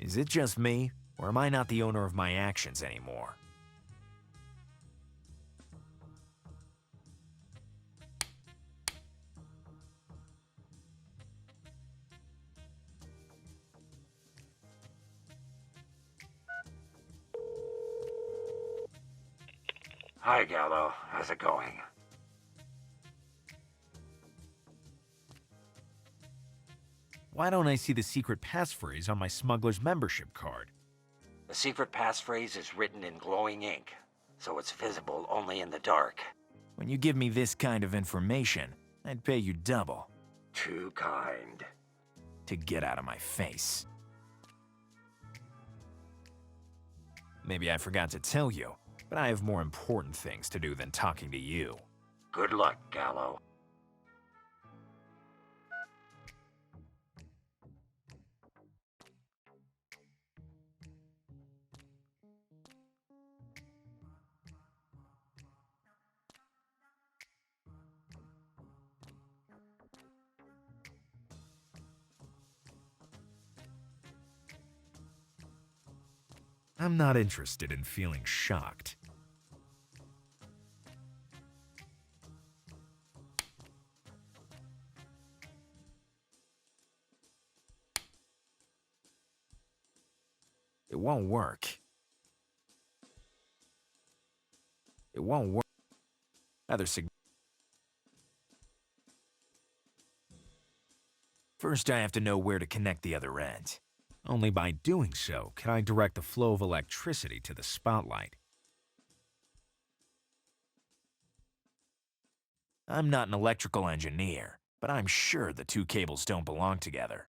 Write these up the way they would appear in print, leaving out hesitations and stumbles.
Is it just me, or am I not the owner of my actions anymore? Hi, Gallo. How's it going? Why don't I see the secret passphrase on my smuggler's membership card? The secret passphrase is written in glowing ink, so it's visible only in the dark. When you give me this kind of information, I'd pay you double. Too kind. To get out of my face. Maybe I forgot to tell you, but I have more important things to do than talking to you. Good luck, Gallo. I'm not interested in feeling shocked. It won't work. It won't work. First, I have to know where to connect the other end. Only by doing so can I direct the flow of electricity to the spotlight. I'm not an electrical engineer, but I'm sure the two cables don't belong together.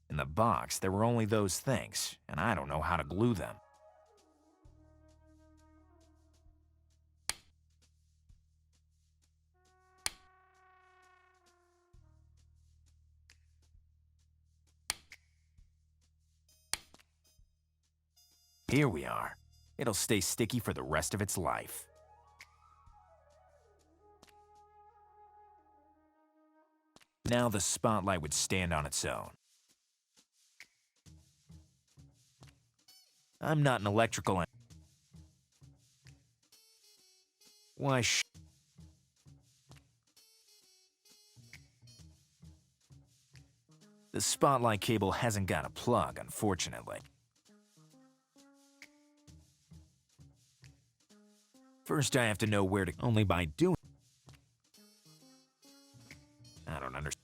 In the box, there were only those things, and I don't know how to glue them. Here we are. It'll stay sticky for the rest of its life. Now the spotlight would stand on its own. I'm not an electrical Why The spotlight cable hasn't got a plug, unfortunately. First, I have to know where to... Only by doing... I don't understand.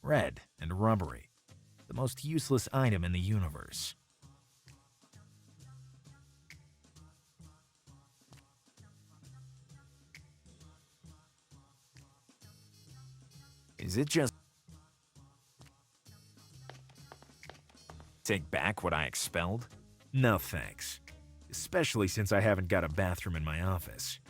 Red and rubbery. The most useless item in the universe. Is it just... Take back what I expelled? No thanks. Especially since I haven't got a bathroom in my office.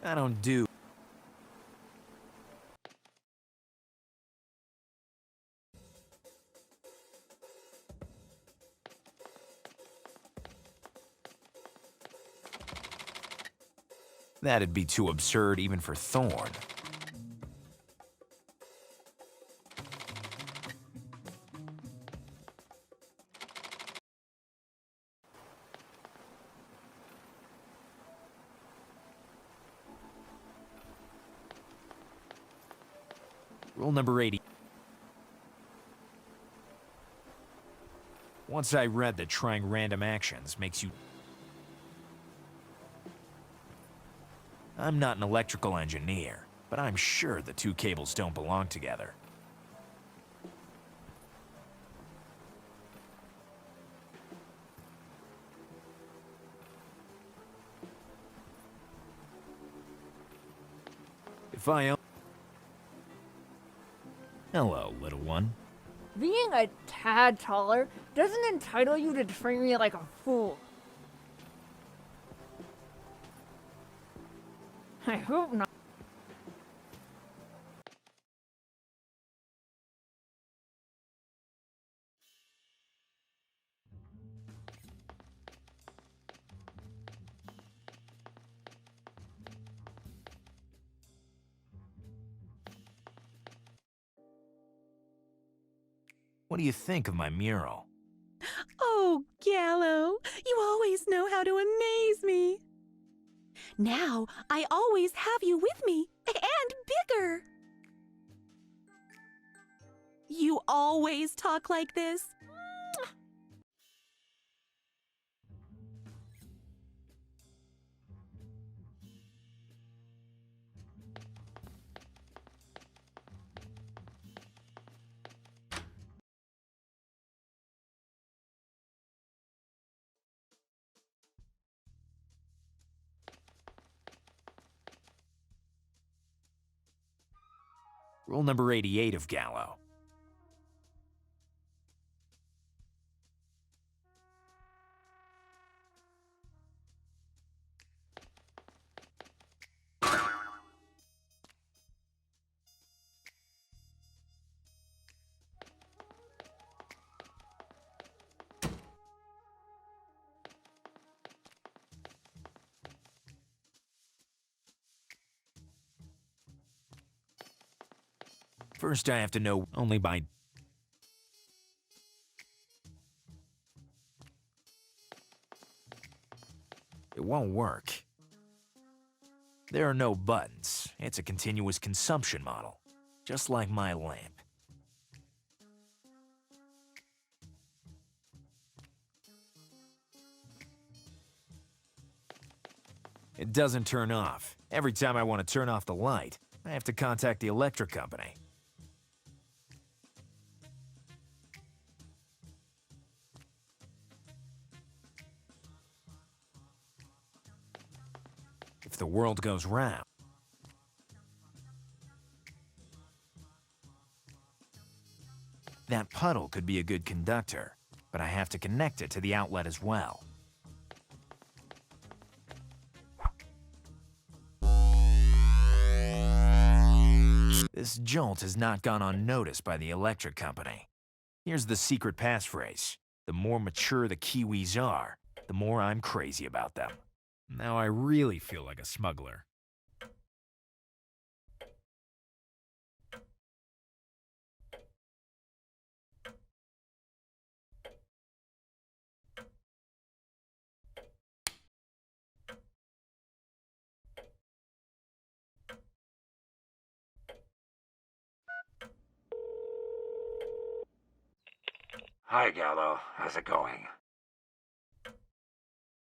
I don't do... That'd be too absurd even for Thorn. Rule number 80. Once I read that trying random actions makes you... I'm not an electrical engineer, but I'm sure the two cables don't belong together. If I... Hello, little one. Being a tad taller doesn't entitle you to treat me like a fool. I hope not. What do you think of my mural? Oh, Gallo, you always know how to amaze me. Now I always have you with me, and bigger. You always talk like this. Rule number 88 of Gallo. First, I have to know only by... It won't work. There are no buttons. It's a continuous consumption model, just like my lamp. It doesn't turn off. Every time I want to turn off the light, I have to contact the electric company. If the world goes round, that puddle could be a good conductor, but I have to connect it to the outlet as well. This jolt has not gone unnoticed by the electric company. Here's the secret passphrase. The more mature the Kiwis are, the more I'm crazy about them. Now I really feel like a smuggler. Hi, Gallo. How's it going?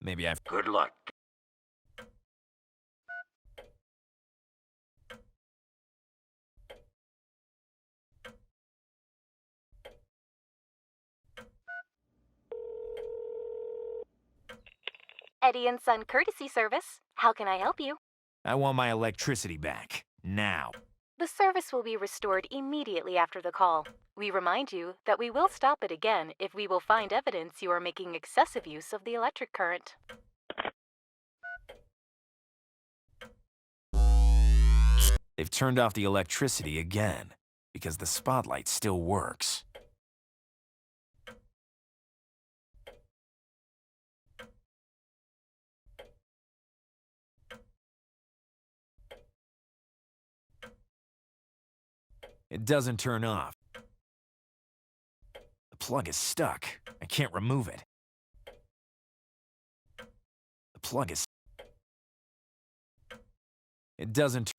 Maybe I've... Good luck. Eddie and Son Courtesy Service. How can I help you? I want my electricity back. Now. The service will be restored immediately after the call. We remind you that we will stop it again if we will find evidence you are making excessive use of the electric current. They've turned off the electricity again, because the spotlight still works. It doesn't turn off. The plug is stuck. I can't remove it. The plug is... It doesn't...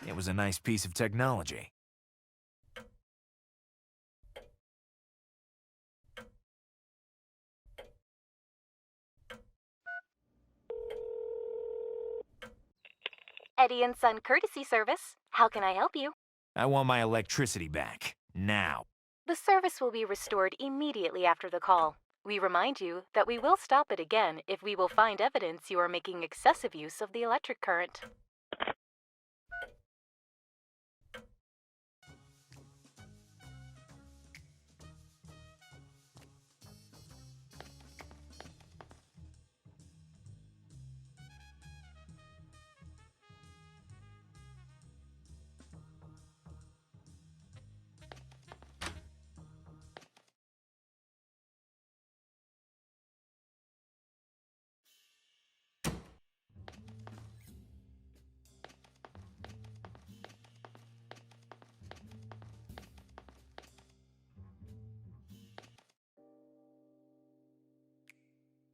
It was a nice piece of technology. Eddie and Son Courtesy Service. How can I help you? I want my electricity back. Now. The service will be restored immediately after the call. We remind you that we will stop it again if we will find evidence you are making excessive use of the electric current.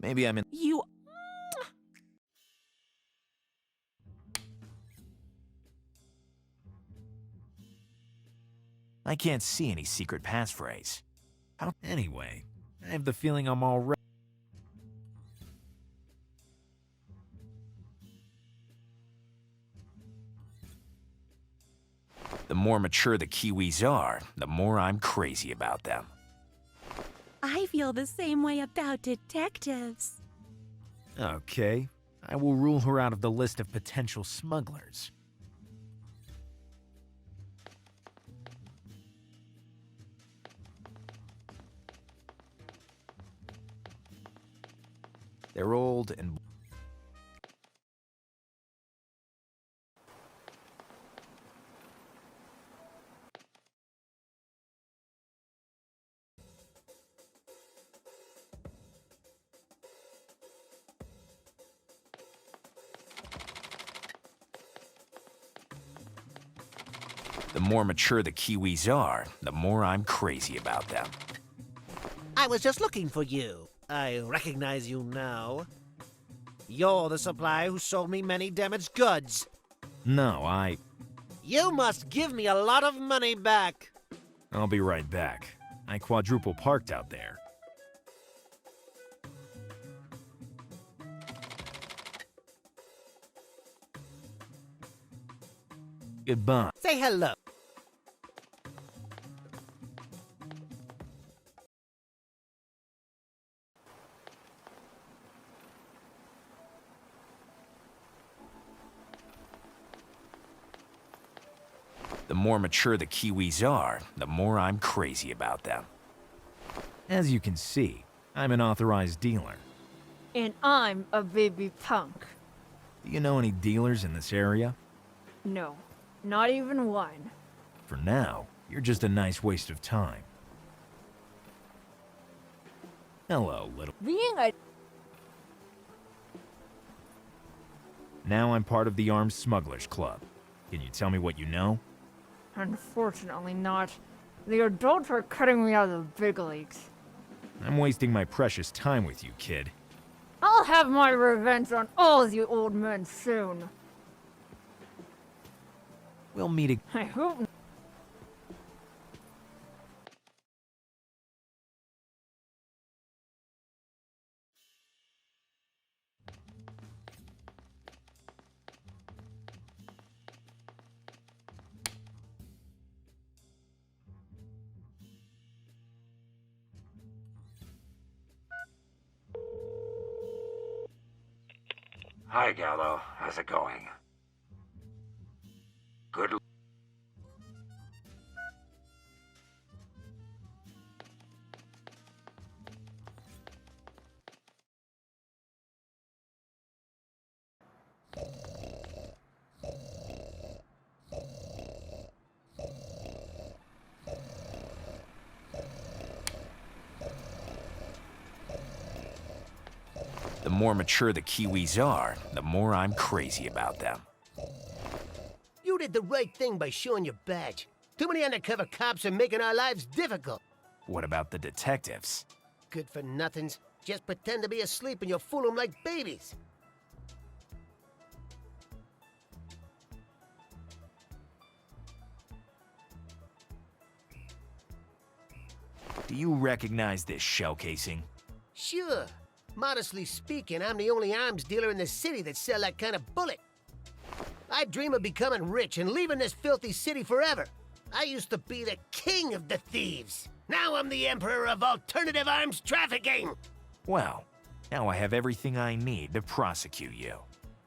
Maybe I'm in. You. I can't see any secret passphrase. How? Anyway, I have the feeling I'm all right. The more mature the Kiwis are, the more I'm crazy about them. I feel the same way about detectives. Okay, I will rule her out of the list of potential smugglers. They're old and... The more mature the Kiwis are, the more I'm crazy about them. I was just looking for you. I recognize you now. You're the supplier who sold me many damaged goods. No, You must give me a lot of money back. I'll be right back. I quadruple parked out there. Goodbye. Say hello. The more mature the Kiwis are, the more I'm crazy about them. As you can see, I'm an authorized dealer. And I'm a baby punk. Do you know any dealers in this area? No, not even one. For now, you're just a nice waste of time. Hello, little... Being a Now I'm part of the Armed Smugglers Club. Can you tell me what you know? Unfortunately not. The adults are cutting me out of the big leagues. I'm wasting my precious time with you, kid. I'll have my revenge on all you old men soon. We'll meet again. I hope. Hi, Gallo. How's it going? Good. The more mature the Kiwis are, the more I'm crazy about them. You did the right thing by showing your badge. Too many undercover cops are making our lives difficult. What about the detectives? Good for nothings. Just pretend to be asleep and you'll fool them like babies. Do you recognize this shell casing? Sure. Modestly speaking, I'm the only arms dealer in the city that sell that kind of bullet. I dream of becoming rich and leaving this filthy city forever. I used to be the king of the thieves. Now I'm the emperor of alternative arms trafficking. Well, now I have everything I need to prosecute you.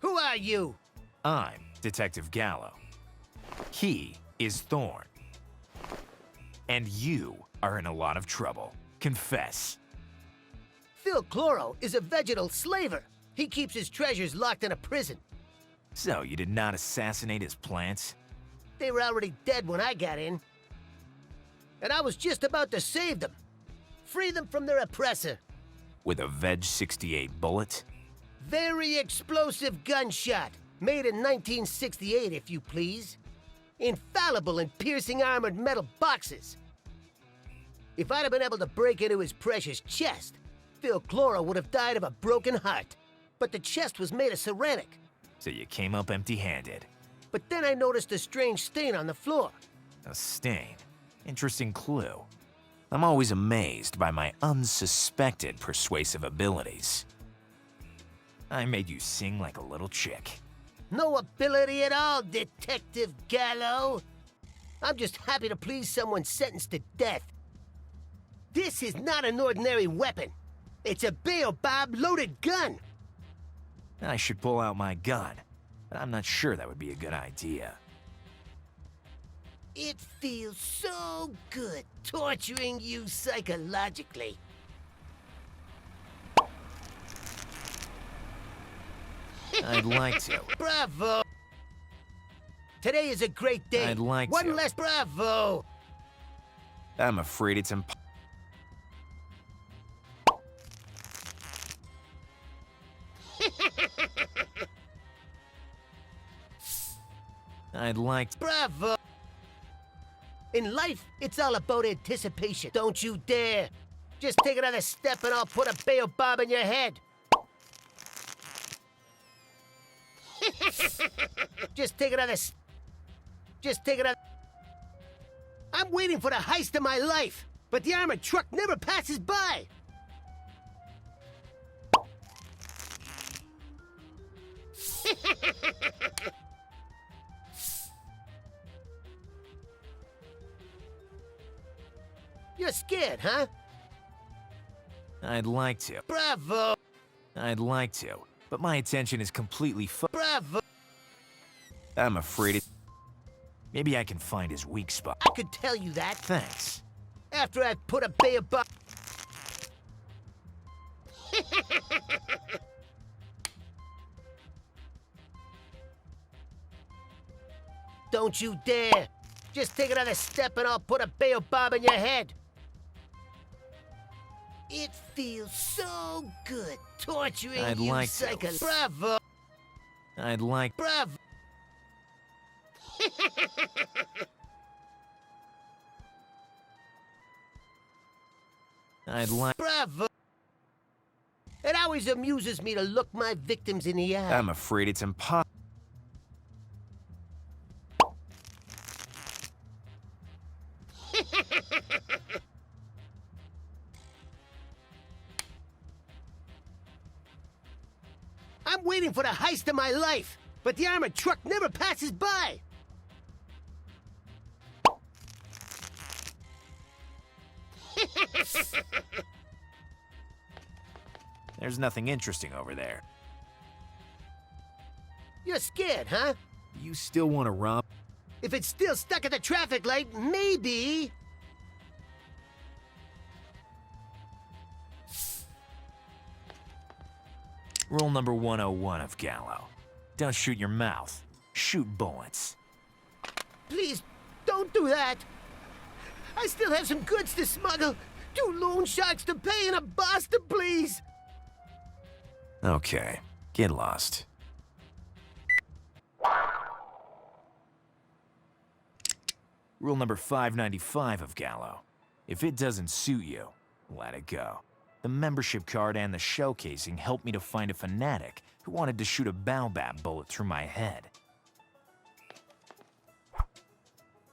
Who are you? I'm Detective Gallo. He is Thorn. And you are in a lot of trouble. Confess. Phil Chloro is a vegetal slaver. He keeps his treasures locked in a prison. So, you did not assassinate his plants? They were already dead when I got in. And I was just about to save them. Free them from their oppressor. With a Veg 68 bullet? Very explosive gunshot. Made in 1968, if you please. Infallible in piercing armored metal boxes. If I'd have been able to break into his precious chest, Phil Chloro would have died of a broken heart. But the chest was made of ceramic. So you came up empty-handed. But then I noticed a strange stain on the floor. A stain. Interesting clue. I'm always amazed by my unsuspected persuasive abilities. I made you sing like a little chick. No ability at all, Detective Gallo. I'm just happy to please someone sentenced to death. This is not an ordinary weapon. It's a baobab loaded gun. I should pull out my gun, but I'm not sure that would be a good idea. It feels so good torturing you psychologically. I'd like to. Bravo! Today is a great day. I'd like One to. less bravo! I'm afraid it's impossible. I'd like to. Bravo! In life, it's all about anticipation. Don't you dare! Just take another step and I'll put a baobab in your head. Just take another. I'm waiting for the heist of my life, but the armored truck never passes by. You're scared, huh? I'd like to. Bravo! I'd like to, but my attention is completely Bravo! I'm afraid it. Maybe I can find his weak spot. I could tell you that. Thanks. After I've put a baobab. Don't you dare! Just take another step and I'll put a baobab in your head. It feels so good torturing I'd you like to. Bravo! I'd like. Bravo! I'd like. Bravo! It always amuses me to look my victims in the eye. I'm afraid it's impossible. I'm waiting for the heist of my life, but the armored truck never passes by. There's nothing interesting over there. You're scared, huh? You still want to rob? If it's still stuck at the traffic light, maybe. Rule number 101 of Gallo. Don't shoot your mouth. Shoot bullets. Please, don't do that. I still have some goods to smuggle. 2 loan sharks to pay and a boss to please. Okay, get lost. Rule number 595 of Gallo. If it doesn't suit you, let it go. The membership card and the shell casing helped me to find a fanatic who wanted to shoot a baobab bullet through my head.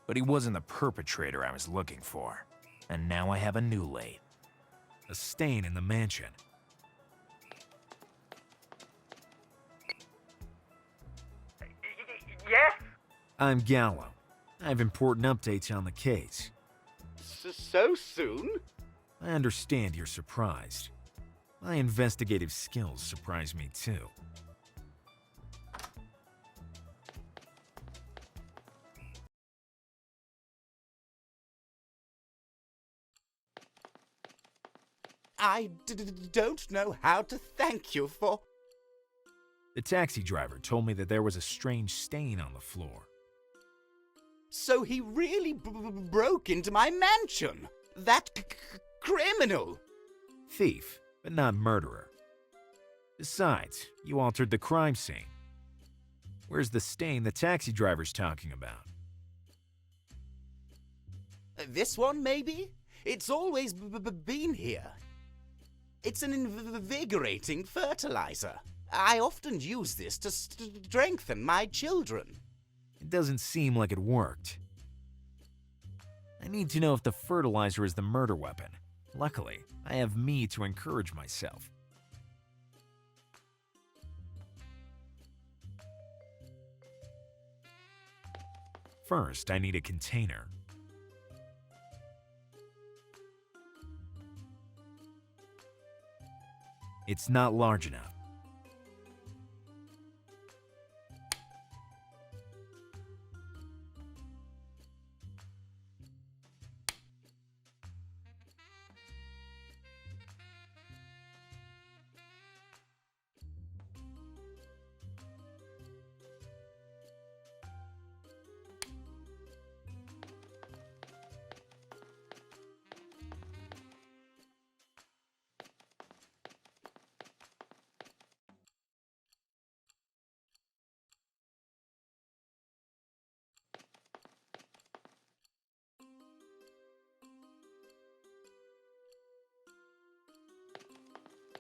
But he wasn't the perpetrator I was looking for. And now I have a new lead. A stain in the mansion. Yes? I'm Gallo. I have important updates on the case. So soon? I understand you're surprised. My investigative skills surprise me too. I don't know how to thank you for... The taxi driver told me that there was a strange stain on the floor. So he really broke into my mansion? That criminal? Thief, but not murderer. Besides, you altered the crime scene. Where's the stain the taxi driver's talking about? This one, maybe? It's always been here. It's an invigorating fertilizer. I often use this to strengthen my children. It doesn't seem like it worked. I need to know if the fertilizer is the murder weapon. Luckily, I have me to encourage myself. First, I need a container. It's not large enough.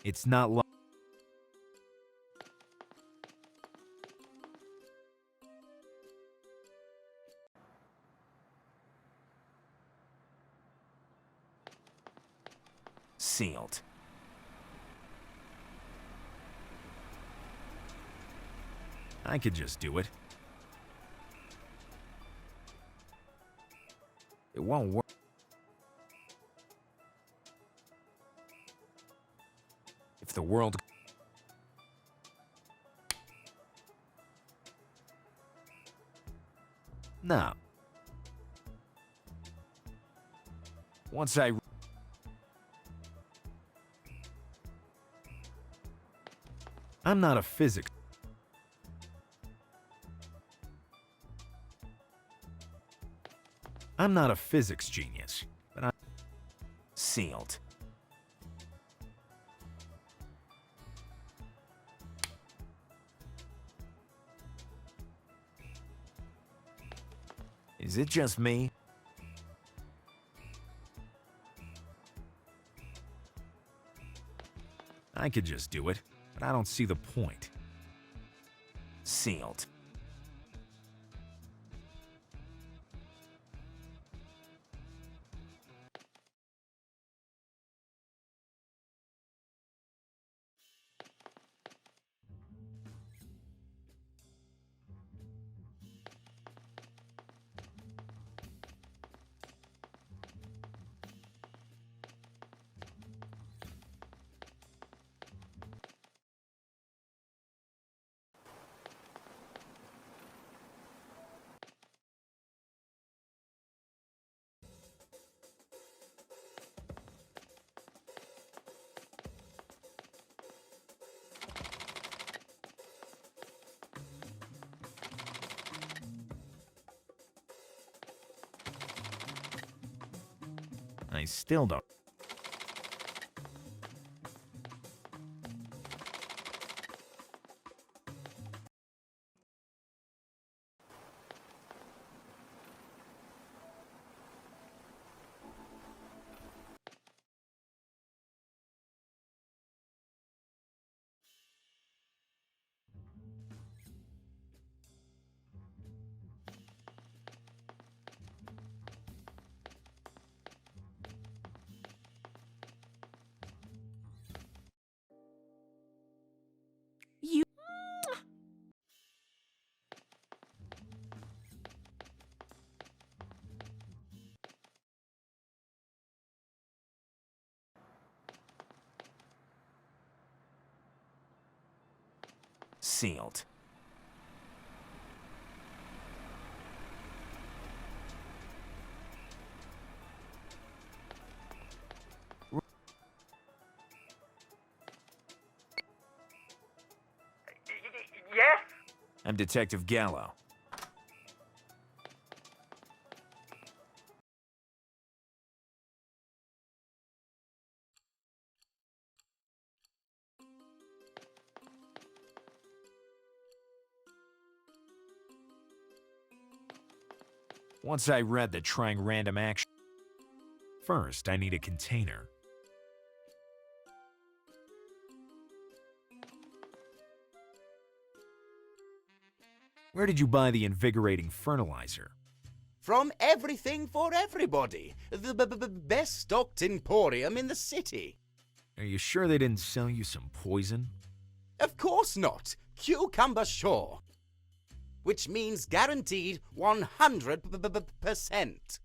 It's not large. Sealed. I could just do it. It won't work. If the world... No. Once I'm not a physics... I'm not a physics genius, but I'm... Sealed. Is it just me? I could just do it, but I don't see the point. Sealed. I still don't. Sealed. Yes? I'm Detective Gallo. Once I read that trying random action. First, I need a container. Where did you buy the invigorating fertilizer? From Everything for Everybody, the best stocked emporium in the city. Are you sure they didn't sell you some poison? Of course not. Cucumber sure. Which means guaranteed 100%.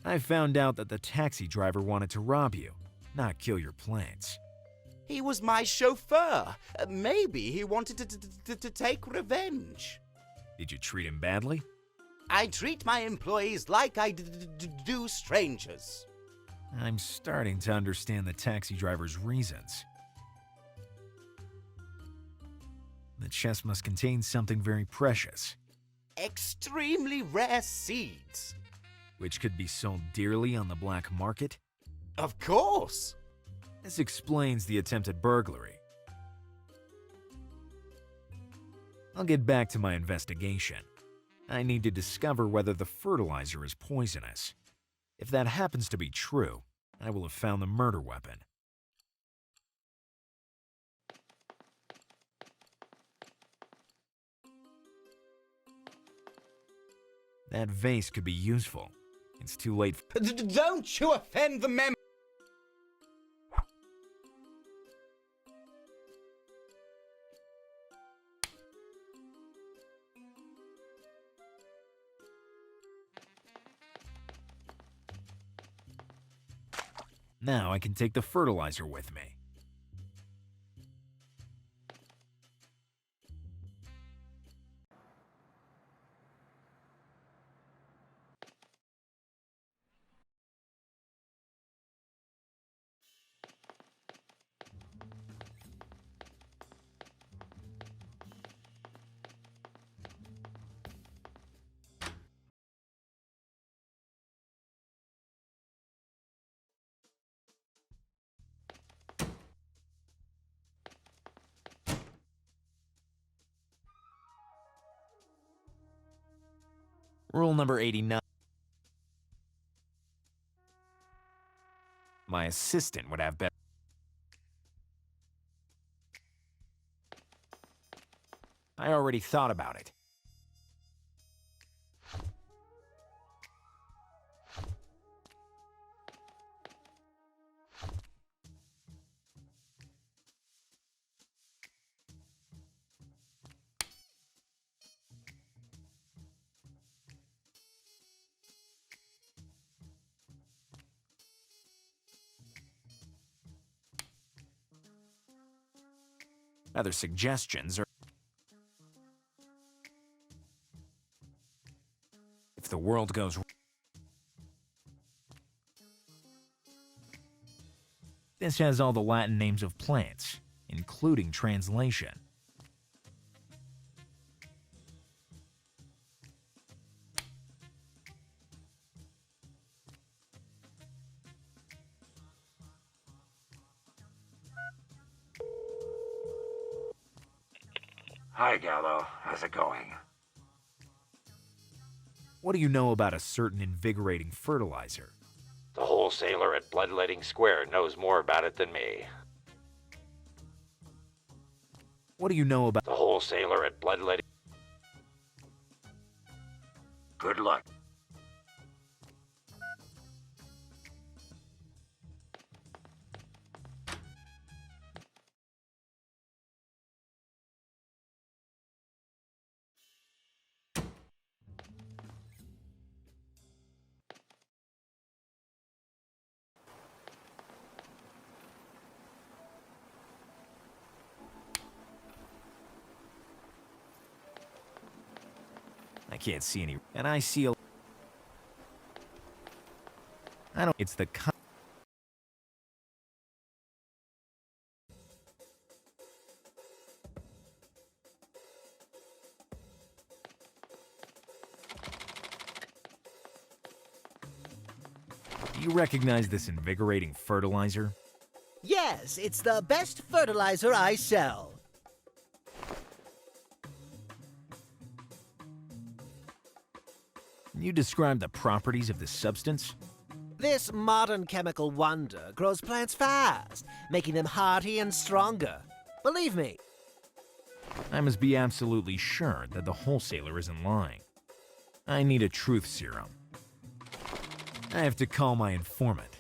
I found out that the taxi driver wanted to rob you, not kill your plants. He was my chauffeur. Maybe he wanted to take revenge. Did you treat him badly? I treat my employees like I do strangers. I'm starting to understand the taxi driver's reasons. The chest must contain something very precious, Extremely rare seeds. which could be sold dearly on the black market. Of course. This explains the attempted burglary. I'll get back to my investigation. I need to discover whether the fertilizer is poisonous. If that happens to be true, I will have found the murder weapon. That vase could be useful. It's too late. Don't you offend the mem. Now I can take the fertilizer with me. Rule number 89. My assistant would have better. I already thought about it. Other suggestions are if the world goes. This has all the Latin names of plants, including translation. Hi, Gallo. How's it going? What do you know about a certain invigorating fertilizer? The wholesaler at Bloodletting Square knows more about it than me. What do you know about The wholesaler at Bloodletting... Good luck. I can't see any, and I see a... I don't... It's the... Do you recognize this invigorating fertilizer? Yes, it's the best fertilizer I sell. Can you describe the properties of this substance? This modern chemical wonder grows plants fast, making them hearty and stronger. Believe me. I must be absolutely sure that the wholesaler isn't lying. I need a truth serum. I have to call my informant.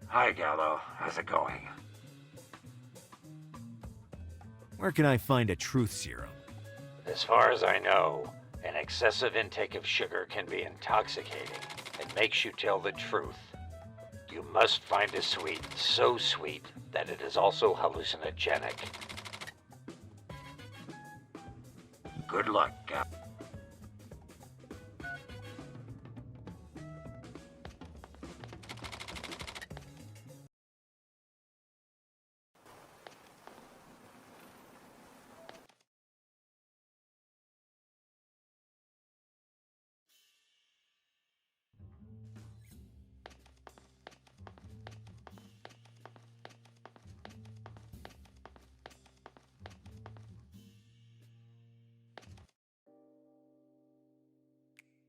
Hi, Gallo. How's it going? Where can I find a truth serum? As far as I know, an excessive intake of sugar can be intoxicating and makes you tell the truth. You must find a sweet so sweet that it is also hallucinogenic. Good luck, Gallo.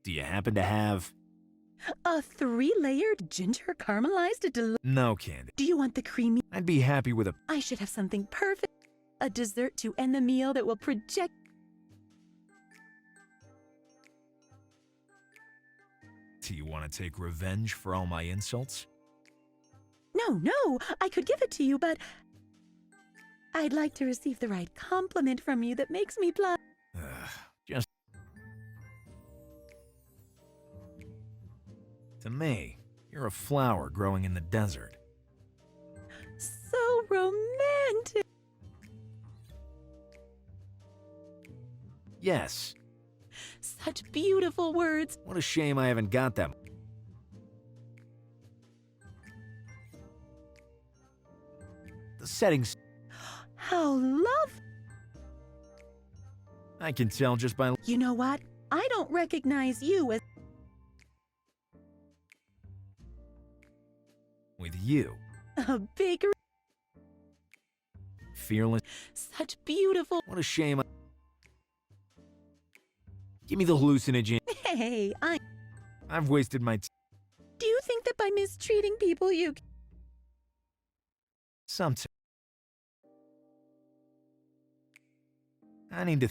Do you happen to have... A 3-layered ginger caramelized No, Candy. Do you want the creamy? I'd be happy with a... I should have something perfect. A dessert to end the meal that will project. Do you want to take revenge for all my insults? No, I could give it to you, but I'd like to receive the right compliment from you that makes me blush. Just... To me, you're a flower growing in the desert. So romantic. Yes. Such beautiful words. What a shame I haven't got them. The settings... How lovely. I can tell just by... You know what? I don't recognize you as With you. a big, Fearless... such beautiful. What a shame I... Give me the hallucinogen. Hey, I've wasted my... Do you think that by mistreating people you... Sometimes... I need to...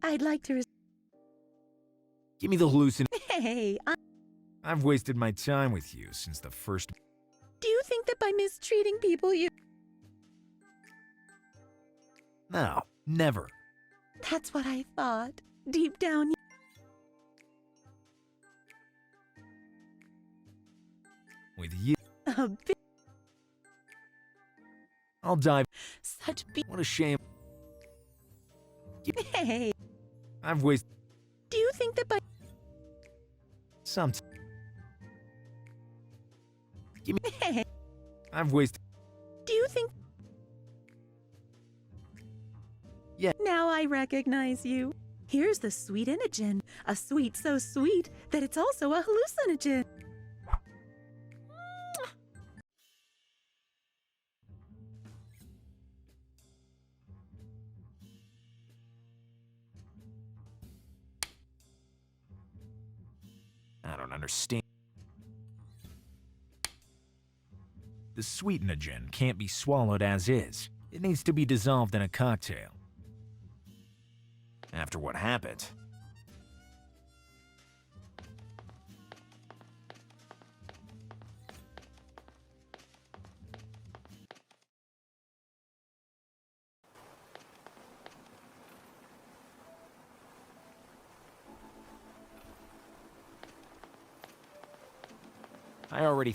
I'd like to... Give me the hallucin... Hey, I've wasted my time with you since the first... Do you think that by mistreating people you... No, never. That's what I thought. Deep down, With you, a big, I'll die... such What a shame. Hey, I've wasted... do you think that by... Sometimes... Hey, I've wasted... do you think... Yeah. Now I recognize you. Here's the sweet inogen. A sweet so sweet that it's also a hallucinogen. I don't understand. The sweetenogen can't be swallowed as is. It needs to be dissolved in a cocktail. After what happened, I already...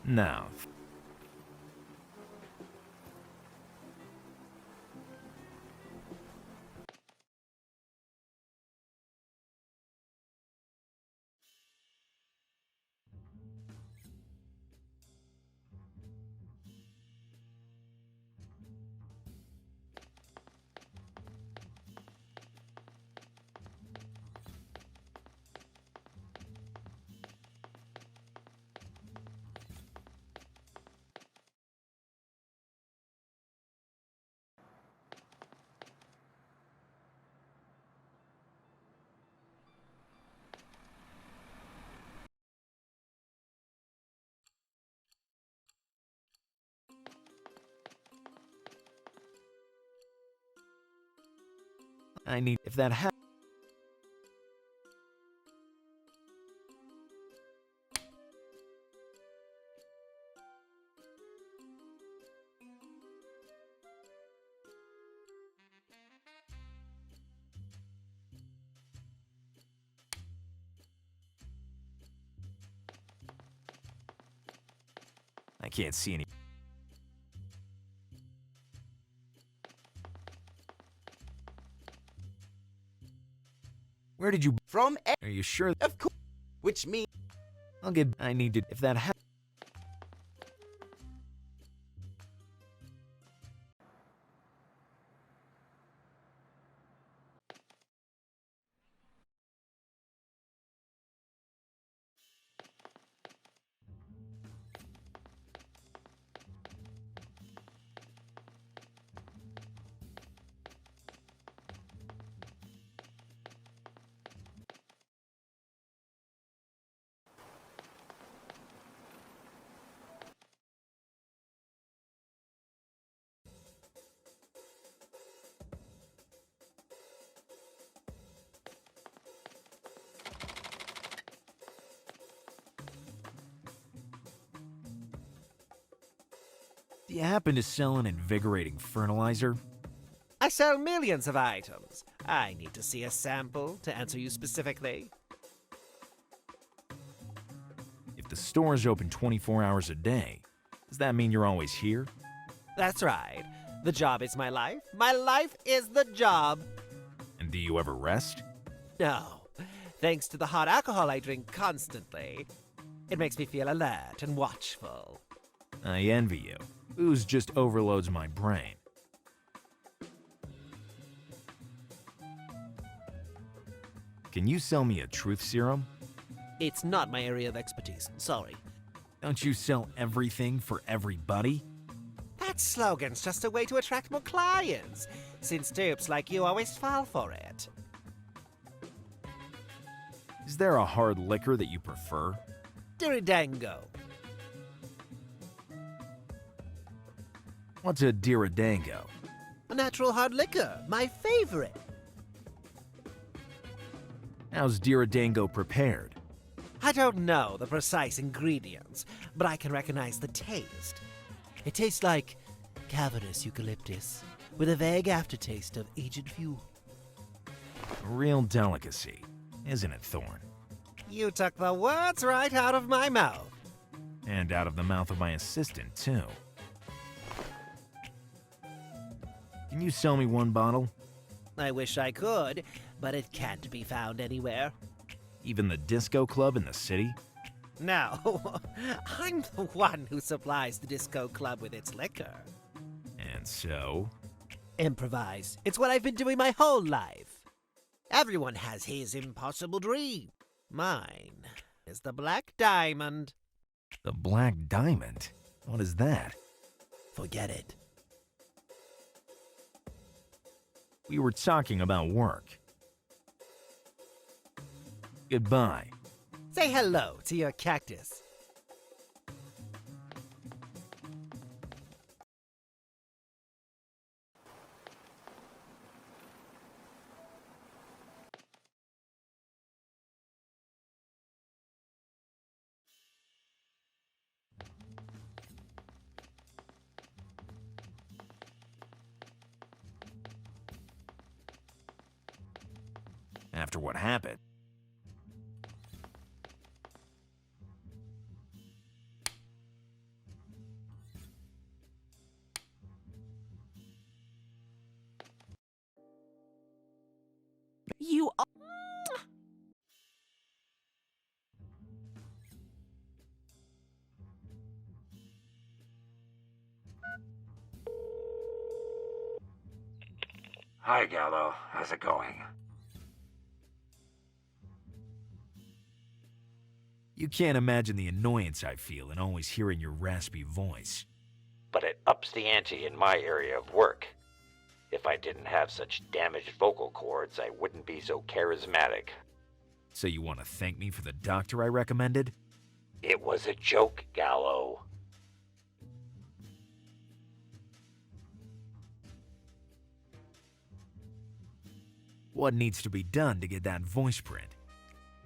Now, I need... If that happens... I can't see any... Where did you... From Are you sure? of course. Which means I'll get... I need to... If that happens... Do you happen to sell an invigorating fertilizer? I sell millions of items. I need to see a sample to answer you specifically. If the store is open 24 hours a day, does that mean you're always here? That's right. The job is my life. My life is the job. And do you ever rest? No. Thanks to the hot alcohol I drink constantly, it makes me feel alert and watchful. I envy you. Booze just overloads my brain. Can you sell me a truth serum? It's not my area of expertise. Sorry. Don't you sell everything for everybody? That slogan's just a way to attract more clients, since dupes like you always fall for it. Is there a hard liquor that you prefer? Diridango. What's a Diridango? A natural hard liquor. My favorite. How's Diridango prepared? I don't know the precise ingredients, but I can recognize the taste. It tastes like cavernous eucalyptus, with a vague aftertaste of aged fuel. A real delicacy, isn't it, Thorn? You took the words right out of my mouth. And out of the mouth of my assistant, too. Can you sell me one bottle? I wish I could, but it can't be found anywhere. Even the disco club in the city? No, I'm the one who supplies the disco club with its liquor. And so? Improvise. It's what I've been doing my whole life. Everyone has his impossible dream. Mine is the Black Diamond. The Black Diamond? What is that? Forget it. We were talking about work. Goodbye. Say hello to your cactus. after what happened. You all. Hi, Gallo. How's it going? You can't imagine the annoyance I feel in always hearing your raspy voice. But it ups the ante in my area of work. If I didn't have such damaged vocal cords, I wouldn't be so charismatic. So you want to thank me for the doctor I recommended? It was a joke, Gallo. What needs to be done to get that voice print?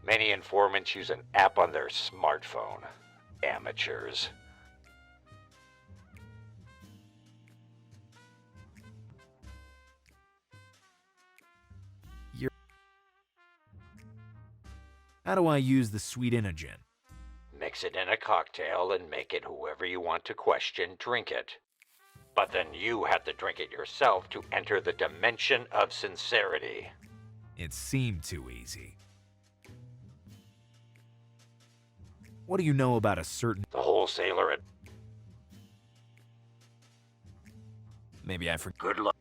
Many informants use an app on their smartphone. Amateurs. How do I use the sweet Inogen? Mix it in a cocktail and make it whoever you want to question drink it. But then you have to drink it yourself to enter the dimension of sincerity. It seemed too easy. What do you know about a certain... The wholesaler at... Maybe I forgot. Good luck.